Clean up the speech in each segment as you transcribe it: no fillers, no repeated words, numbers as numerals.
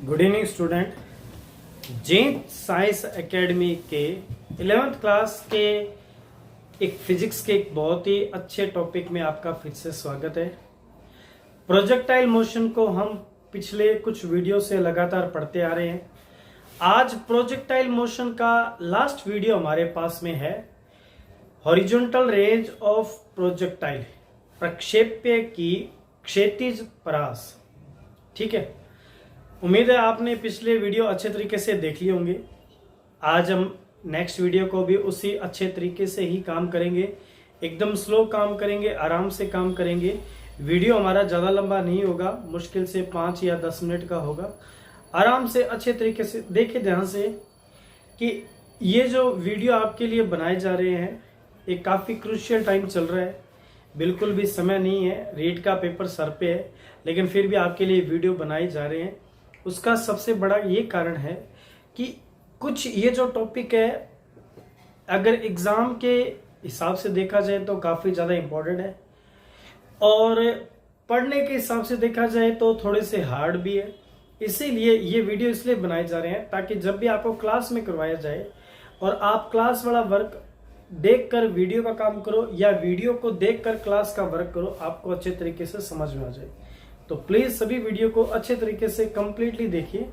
Good evening student. Jeet science academy के 11th class के एक फिजिक्स के एक बहुत ही अच्छे टॉपिक में आपका फिर से स्वागत है। प्रोजेक्टाइल मोशन को हम पिछले कुछ वीडियो से लगातार पढ़ते आ रहे हैं। आज प्रोजेक्टाइल मोशन का लास्ट वीडियो हमारे पास में है, हॉरिजॉन्टल रेंज ऑफ प्रोजेक्टाइल, प्रक्षेप्य की क्षैतिज परास। ठीक है, उम्मीद है आपने पिछले वीडियो अच्छे तरीके से देख लिए होंगे। आज हम नेक्स्ट वीडियो को भी उसी अच्छे तरीके से ही काम करेंगे, एकदम स्लो काम करेंगे, आराम से काम करेंगे। वीडियो हमारा ज़्यादा लंबा नहीं होगा, मुश्किल से 5 या 10 मिनट का होगा। आराम से अच्छे तरीके से देखिए ध्यान से कि ये जो वीडियो आपके लिए बनाए जा रहे हैं, ये काफ़ी क्रूशियल टाइम चल रहा है, बिल्कुल भी समय नहीं है, रीट का पेपर सर पे है, लेकिन फिर भी आपके लिए वीडियो बनाए जा रहे हैं। उसका सबसे बड़ा ये कारण है कि कुछ ये जो टॉपिक है, अगर एग्ज़ाम के हिसाब से देखा जाए तो काफ़ी ज़्यादा इम्पोर्टेंट है, और पढ़ने के हिसाब से देखा जाए तो थोड़े से हार्ड भी है। इसीलिए ये वीडियो इसलिए बनाए जा रहे हैं ताकि जब भी आपको क्लास में करवाया जाए और आप क्लास वाला वर्क देखकर वीडियो का काम करो या वीडियो को देखकर क्लास का वर्क करो, आपको अच्छे तरीके से समझ में आ जाए। तो प्लीज सभी वीडियो को अच्छे तरीके से कंप्लीटली देखिए,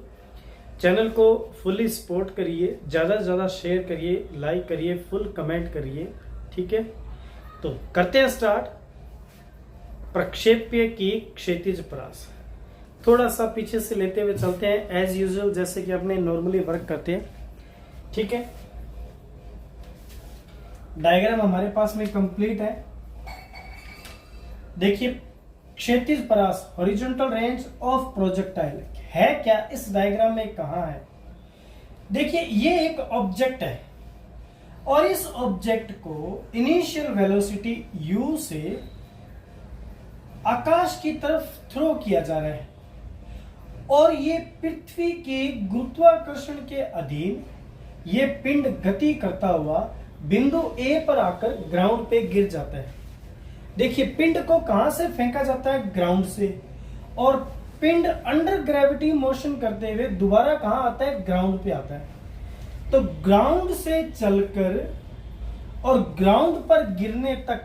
चैनल को फुल्ली सपोर्ट करिए, ज्यादा से ज्यादा शेयर करिए, लाइक करिए, फुल कमेंट करिए। ठीक है, तो करते हैं स्टार्ट। प्रक्षेप्य की क्षैतिज परास, थोड़ा सा पीछे से लेते हुए चलते हैं एज यूजुअल, जैसे कि अपने नॉर्मली वर्क करते हैं। ठीक है, डायग्राम हमारे पास में कंप्लीट है। देखिए, क्षैतिज परास, हॉरिजॉन्टल रेंज ऑफ प्रोजेक्टाइल है क्या, इस डायग्राम में कहां है? देखिए, ये एक ऑब्जेक्ट है और इस ऑब्जेक्ट को इनिशियल वेलोसिटी u से आकाश की तरफ थ्रो किया जा रहा है और ये पृथ्वी के गुरुत्वाकर्षण के अधीन ये पिंड गति करता हुआ बिंदु A पर आकर ग्राउंड पे गिर जाता है। देखिए, पिंड को कहां से फेंका जाता है? ग्राउंड से, और पिंड अंडर ग्रेविटी मोशन करते हुए दोबारा कहां आता है? ग्राउंड पे आता है। तो ग्राउंड से चलकर और ग्राउंड पर गिरने तक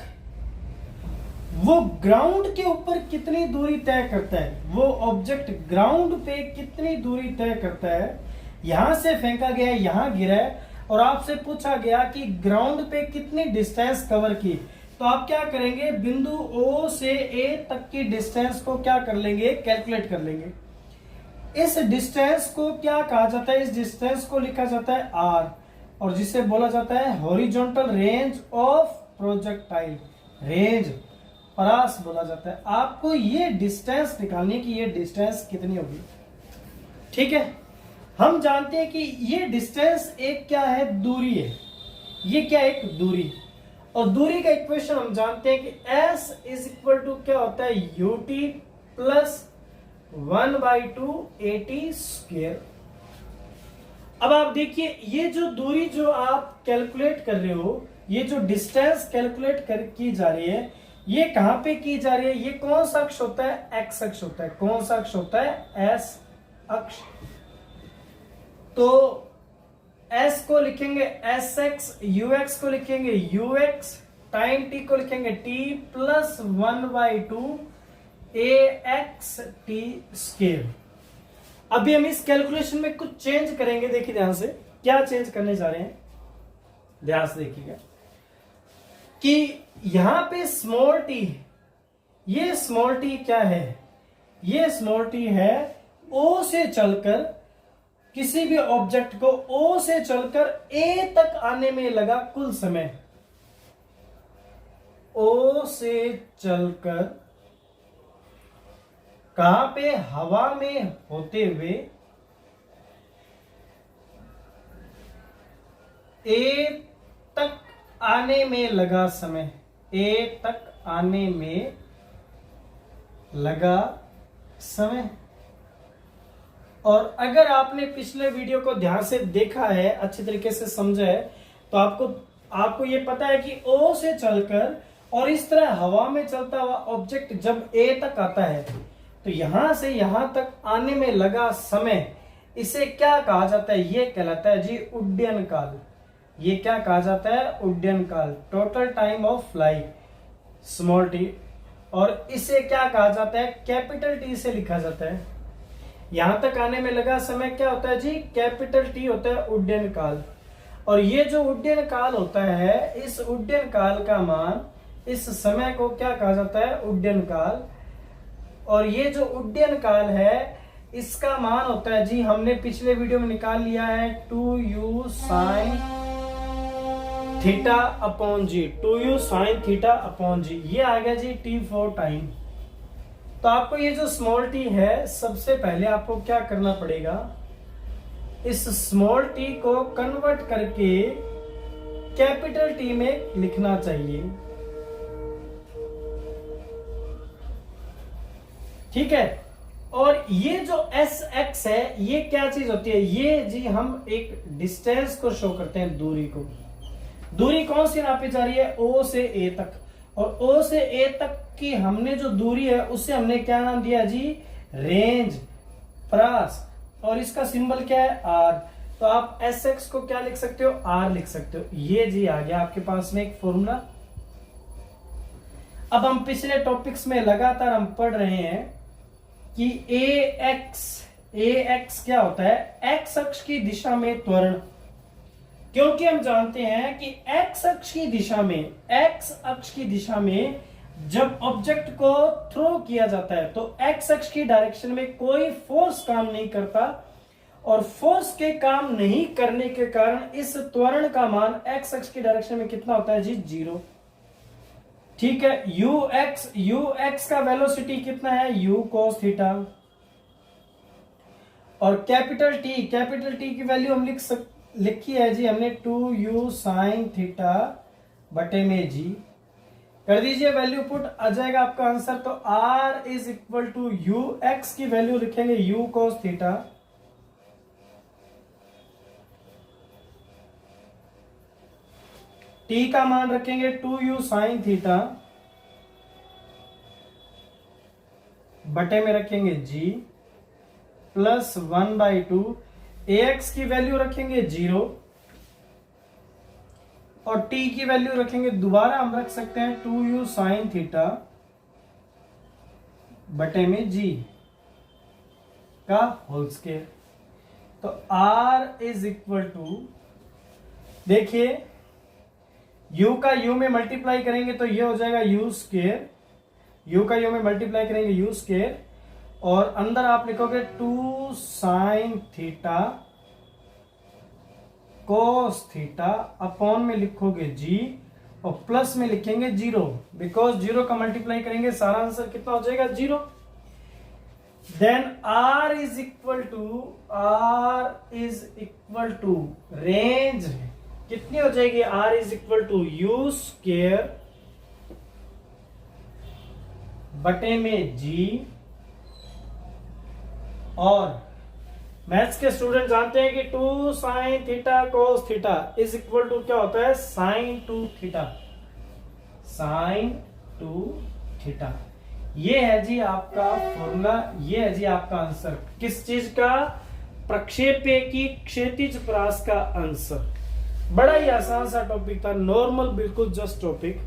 वो ग्राउंड के ऊपर कितनी दूरी तय करता है, वो ऑब्जेक्ट ग्राउंड पे कितनी दूरी तय करता है। यहां से फेंका गया, यहां गिरा है और आपसे पूछा गया कि ग्राउंड पे कितनी डिस्टेंस कवर की, तो आप क्या करेंगे? बिंदु O से A तक की डिस्टेंस को क्या कर लेंगे? कैलकुलेट कर लेंगे। इस डिस्टेंस को क्या कहा जाता है? इस डिस्टेंस को लिखा जाता है R, और जिसे बोला जाता है horizontal range of projectile, range परास बोला जाता है। आपको ये डिस्टेंस निकालनी कि ये डिस्टेंस कितनी होगी। ठीक है, हम जानते हैं कि ये डिस्टेंस एक क्या है? दूरी है। ये क्या? एक दूरी, और दूरी का इक्वेशन हम जानते हैं कि S इज इक्वल टू क्या होता है? ut plus 1/2 AT square. अब आप देखिए, ये जो दूरी जो आप कैलकुलेट कर रहे हो, ये जो डिस्टेंस कैलकुलेट की जा रही है, ये कहां पे की जा रही है? ये कौन सा अक्ष होता है? एक्स अक्ष होता है। कौन सा अक्ष होता है? एस अक्ष। तो S को लिखेंगे SX, UX को लिखेंगे UX, टाइम T को लिखेंगे T प्लस 1/2 AXT स्क्वायर। अभी हम इस कैलकुलेशन में कुछ चेंज करेंगे। देखिए ध्यान से, क्या चेंज करने जा रहे हैं, ध्यान से देखिएगा कि यहां पे स्मॉल t, ये स्मॉल t क्या है? ये स्मॉल t है O से चलकर, किसी भी ऑब्जेक्ट को O से चलकर A तक आने में लगा कुल समय। O से चलकर कहां पे? हवा में होते हुए A तक आने में लगा समय, A तक आने में लगा समय। और अगर आपने पिछले वीडियो को ध्यान से देखा है, अच्छी तरीके से समझा है, तो आपको ये पता है कि O से चलकर और इस तरह हवा में चलता हुआ ऑब्जेक्ट जब A तक आता है तो यहां से यहां तक आने में लगा समय, इसे क्या कहा जाता है? ये कहलाता है जी उड्डयन काल। ये क्या कहा जाता है? उड्डयन काल, total time of flight, small T. और इसे क्या कहा जाता है? कैपिटल टी से लिखा जाता है। यहां तक आने में लगा समय क्या होता है जी? कैपिटल टी होता है उड्डयन काल। और ये जो उड्डयन काल होता है, इस उड्डयन काल का मान, इस समय को क्या कहा जाता है? उड्डयन काल। और ये जो उड्डयन काल है, इसका मान होता है जी, हमने पिछले वीडियो में निकाल लिया है 2u sin थीटा अपॉन जी, 2u sin थीटा अपॉन जी। ये आ गया जी t4 टाइम। तो आपको ये जो स्मॉल टी है, सबसे पहले आपको क्या करना पड़ेगा? इस स्मॉल टी को कन्वर्ट करके कैपिटल टी में लिखना चाहिए। ठीक है। और ये जो एस एक्स है, ये क्या चीज होती है? ये जी हम एक डिस्टेंस को शो करते हैं, दूरी को। दूरी कौन सी नापी जा रही है? ओ से ए तक। और ओ से ए तक की हमने जो दूरी है, उससे हमने क्या नाम दिया जी? रेंज, परास। और इसका सिंबल क्या है? आर। तो आप एस एक्स को क्या लिख सकते हो? आर लिख सकते हो। ये जी आ गया आपके पास में एक फॉर्मूला। अब हम पिछले टॉपिक्स में लगातार हम पढ़ रहे हैं कि ए एक्स क्या होता है? एक्स अक्ष की दिशा में त्वरण। क्योंकि हम जानते हैं कि एक्स अक्ष की दिशा में जब ऑब्जेक्ट को थ्रो किया जाता है, तो एक्स अक्ष की डायरेक्शन में कोई फोर्स काम नहीं करता, और फोर्स के काम नहीं करने के कारण इस त्वरण का मान एक्स अक्ष की डायरेक्शन में कितना होता है जी? 0। ठीक है। यू एक्स का वेलोसिटी कितना है? u cos theta. और कैपिटल टी की वैल्यू हम लिखी है जी हमने 2u sin थीटा बटे में जी। कर दीजिए वैल्यू पुट, आ जाएगा आपका आंसर। तो r is equal to u, x की वैल्यू लिखेंगे u cos थीटा t का मान रखेंगे 2u sin थीटा बटे में रखेंगे g प्लस 1/2। ax की वैल्यू रखेंगे 0 और t की वैल्यू रखेंगे, दोबारा हम रख सकते हैं 2u sin थीटा बटे में g का होल स्क्वायर। तो r इज इक्वल टू, देखिए u का u में मल्टीप्लाई करेंगे तो ये हो जाएगा u स्क्वायर, u का u में मल्टीप्लाई करेंगे u स्क्वायर, और अंदर आप लिखोगे 2 sin theta cos theta upon में लिखोगे g और प्लस में लिखेंगे 0, बिकॉज 0 का मल्टीप्लाई करेंगे सारा आंसर कितना हो जाएगा? 0। Then r is equal to range कितनी हो जाएगी? r is equal to u square बटे में g। और मैथ्स के स्टूडेंट जानते हैं कि 2 sin theta cos theta is equal to क्या होता है? sin 2 theta. sin 2 थीटा, ये है जी आपका फॉर्मूला, ये है जी आपका आंसर। किस चीज का? प्रक्षेप्य की क्षैतिज परास का आंसर। बड़ा ही आसान सा टॉपिक था, नॉर्मल बिल्कुल जस्ट टॉपिक।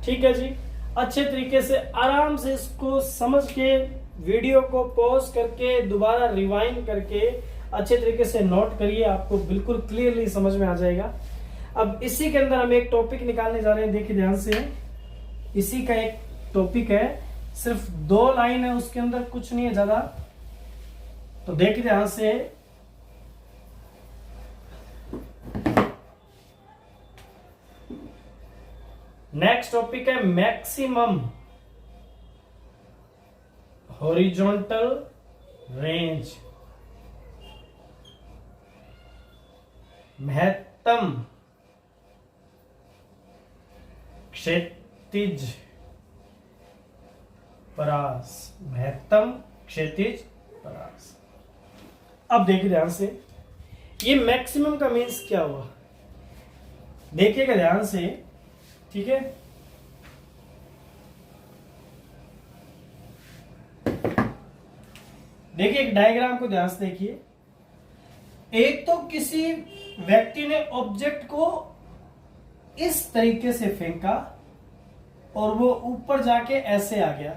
ठीक है जी, अच्छे तरीके से आराम से इसको समझ के, वीडियो को पॉज करके दोबारा रिवाइंड करके अच्छे तरीके से नोट करिए, आपको बिल्कुल क्लियरली समझ में आ जाएगा। अब इसी के अंदर हम एक टॉपिक निकालने जा रहे हैं, देखिए ध्यान से। इसी का एक टॉपिक है, सिर्फ 2 लाइन है उसके अंदर, कुछ नहीं है ज्यादा। तो देखिए ध्यान से, नेक्स्ट टॉपिक है मैक्सिमम हॉरिजॉन्टल रेंज, महत्तम क्षैतिज परास, महत्तम क्षैतिज परास। अब देखिए ध्यान से, ये मैक्सिमम का मीन्स क्या हुआ? देखिएगा ध्यान से, ठीक है। देखिए एक डायग्राम को ध्यान से देखिए। एक तो किसी व्यक्ति ने ऑब्जेक्ट को इस तरीके से फेंका और वो ऊपर जाके ऐसे आ गया।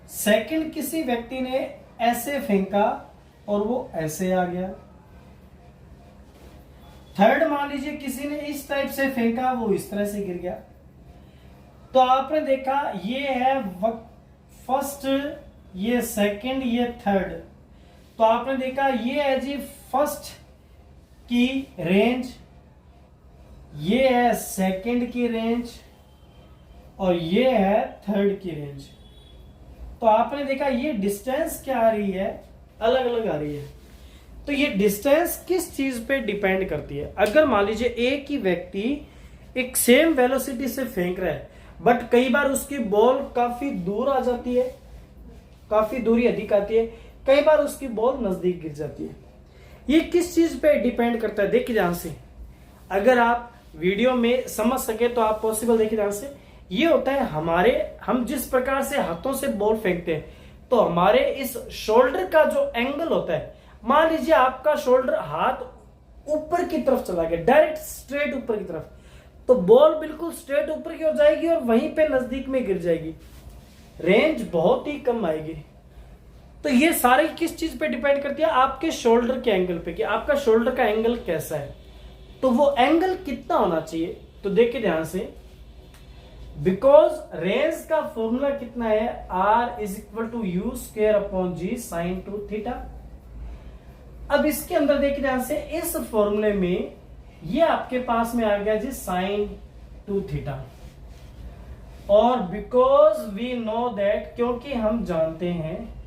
सेकंड, किसी व्यक्ति ने ऐसे फेंका और वो ऐसे आ गया। थर्ड, मान लीजिए किसी ने इस टाइप से फेंका, वो इस तरह से गिर गया। तो आपने देखा ये है फर्स्ट, ये सेकंड, ये थर्ड। तो आपने देखा ये है जी फर्स्ट की रेंज, ये है सेकंड की रेंज और ये है थर्ड की रेंज। तो आपने देखा ये डिस्टेंस क्या आ रही है, अलग अलग आ रही है। तो ये डिस्टेंस किस चीज पे डिपेंड करती है? अगर मान लीजिए एक ही व्यक्ति एक सेम वेलोसिटी से फेंक रहा है, बट कई बार उसकी बॉल काफी दूर आ जाती है, काफी दूरी अधिक आती है, कई बार उसकी बॉल नजदीक गिर जाती है। ये किस चीज पे डिपेंड करता है? देखिए ध्यान से, अगर आप वीडियो में समझ सके तो आप पॉसिबल, देखिए ध्यान से। ये होता है हम जिस प्रकार से हाथों से बॉल फेंकते हैं, तो हमारे इस शोल्डर का जो एंगल होता है, मान लीजिए आपका शोल्डर हाथ ऊपर की तरफ चला गया, डायरेक्ट स्ट्रेट ऊपर की तरफ, तो बॉल बिल्कुल स्ट्रेट ऊपर की हो जाएगी और वहीं पे नजदीक में गिर जाएगी, रेंज बहुत ही कम आएगी। तो ये सारी किस चीज पे डिपेंड करती है? आपके शोल्डर के एंगल पे, कि आपका शोल्डर का एंगल कैसा है, तो वो एंगल कितना होना चाहिए। तो देखिए ध्यान से, बिकॉज रेंज का फॉर्मूला कितना है, R is equal to u square upon g sine 2 theta. अब इसके अंदर देखिए ध्यान से, इस फॉर्मूले में ये आपके पास में आ गया जी साइन 2 थीटा। और बिकॉज वी नो दैट, क्योंकि हम जानते हैं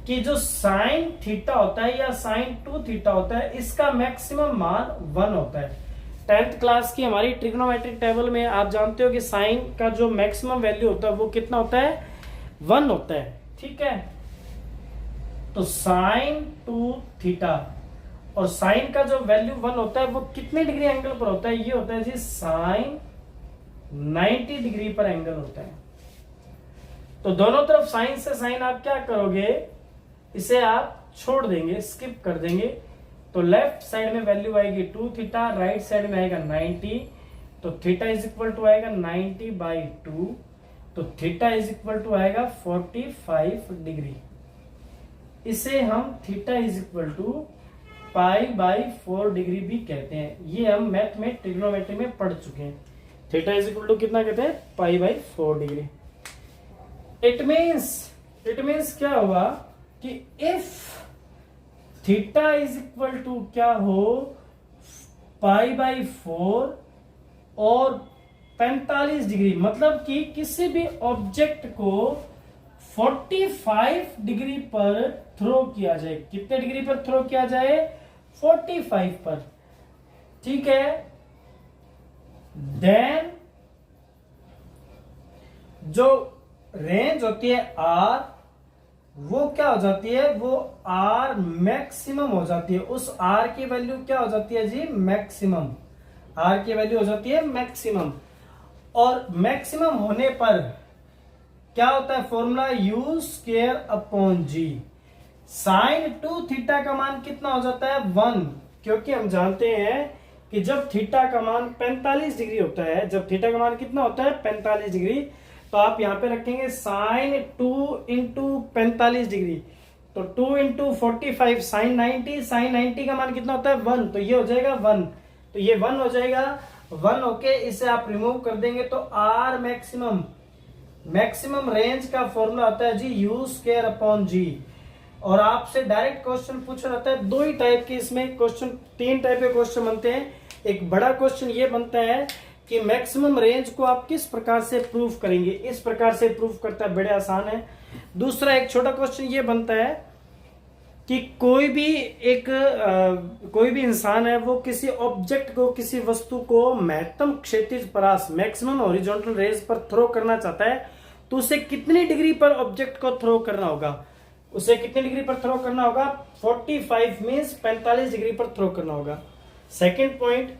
कि जो साइन थीटा होता है या साइन 2 थीटा होता है, इसका मैक्सिमम मान 1 होता है। 10th क्लास की हमारी ट्रिग्नोमेट्रिक टेबल में आप जानते हो कि साइन का जो मैक्सिमम वैल्यू होता है वो कितना होता है, 1 होता है। ठीक है, तो साइन 2 थीटा और साइन का जो वैल्यू 1 होता है वो कितने डिग्री एंगल पर होता है? ये होता है जी साइन 90 डिग्री पर एंगल होता है। तो दोनों तरफ साइन से साइन आप क्या करोगे, इसे आप छोड़ देंगे, स्किप कर देंगे। तो लेफ्ट साइड में वैल्यू आएगी 2 थीटा, राइट साइड में आएगा 90। तो थीटा इज इक्वल टू आएगा 90/2, तो थीटा इज इक्वल टू आएगा 45 डिग्री। इसे हम theta is equal to π/4 degree भी कहते हैं। ये हम मैथ में ट्रिग्नोमेट्री में पढ़ चुके हैं। थीटा इज इक्वल टू कितना कहते हैं, π/4 डिग्री। इट मीन्स क्या हुआ कि if theta is equal to क्या हो, π/4 और 45 डिग्री, मतलब कि किसी भी ऑब्जेक्ट को 45 डिग्री पर थ्रो किया जाए। कितने डिग्री पर थ्रो किया जाए? 45 पर। ठीक है, देन जो रेंज होती है R, वो क्या हो जाती है, वो R मैक्सिमम हो जाती है। उस R की वैल्यू क्या हो जाती है जी, मैक्सिमम। R की वैल्यू हो जाती है मैक्सिमम। और मैक्सिमम होने पर क्या होता है formula, U square upon g. Sine 2 theta का मान कितना हो जाता है, 1, क्योंकि हम जानते हैं कि जब थीटा का मान 45 डिग्री होता है, जब थीटा का मान कितना होता है 45 डिग्री, तो आप यहां पे रखेंगे साइन 2 इंटू 45 डिग्री, तो 2 इंटू 45 साइन 90, साइन 90 का मान कितना होता है 1, तो ये हो जाएगा 1, तो ये 1 हो जाएगा। 1 होके इसे आप रिमूव कर देंगे तो R मैक्सिमम रेंज का फॉर्मूला होता है जी U स्क्वायर अपॉन जी। और आपसे डायरेक्ट क्वेश्चन पूछा जाता है, दो ही टाइप के इसमें क्वेश्चन, 3 टाइप के क्वेश्चन बनते हैं। एक बड़ा क्वेश्चन ये बनता है कि मैक्सिमम रेंज को आप किस प्रकार से प्रूफ करेंगे, इस प्रकार से प्रूफ करता है, बड़े आसान है। दूसरा एक छोटा क्वेश्चन ये बनता है कि कोई भी इंसान है, वो किसी ऑब्जेक्ट को, किसी वस्तु को महत्तम क्षैतिज परास, मैक्सिमम हॉरिजॉन्टल रेज पर थ्रो करना चाहता है, तो उसे कितनी डिग्री पर ऑब्जेक्ट को थ्रो करना होगा, उसे कितनी डिग्री पर थ्रो करना होगा, 45 मींस 45 डिग्री पर थ्रो करना होगा। सेकंड पॉइंट,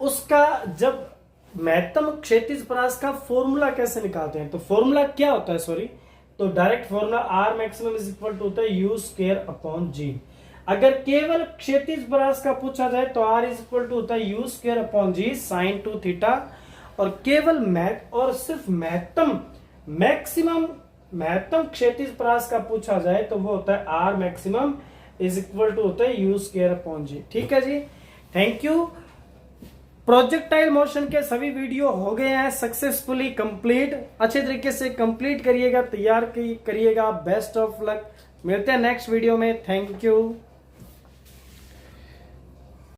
उसका जब महत्तम क्षैतिज परास का फॉर्मूला कैसे निकालते हैं, तो फॉर्मूला क्या होता है, सॉरी, तो direct formula R maximum is equal to होता है यू स्क्वायर अपॉन जी। अगर केवल क्षैतिज परास का पूछा जाए तो आर इज इक्वल टू होता है u square upon g sine 2 theta. और केवल और सिर्फ महत्तम क्षैतिज परास का पूछा जाए तो वो होता है R maximum is equal to होता है यू स्क्वायर अपॉन जी। ठीक है जी, थैंक यू। प्रोजेक्टाइल मोशन के सभी वीडियो हो गए हैं सक्सेसफुली कंप्लीट। अच्छे तरीके से कंप्लीट करिएगा, तैयार करिएगा। बेस्ट ऑफ लक, मिलते हैं नेक्स्ट वीडियो में। Thank you.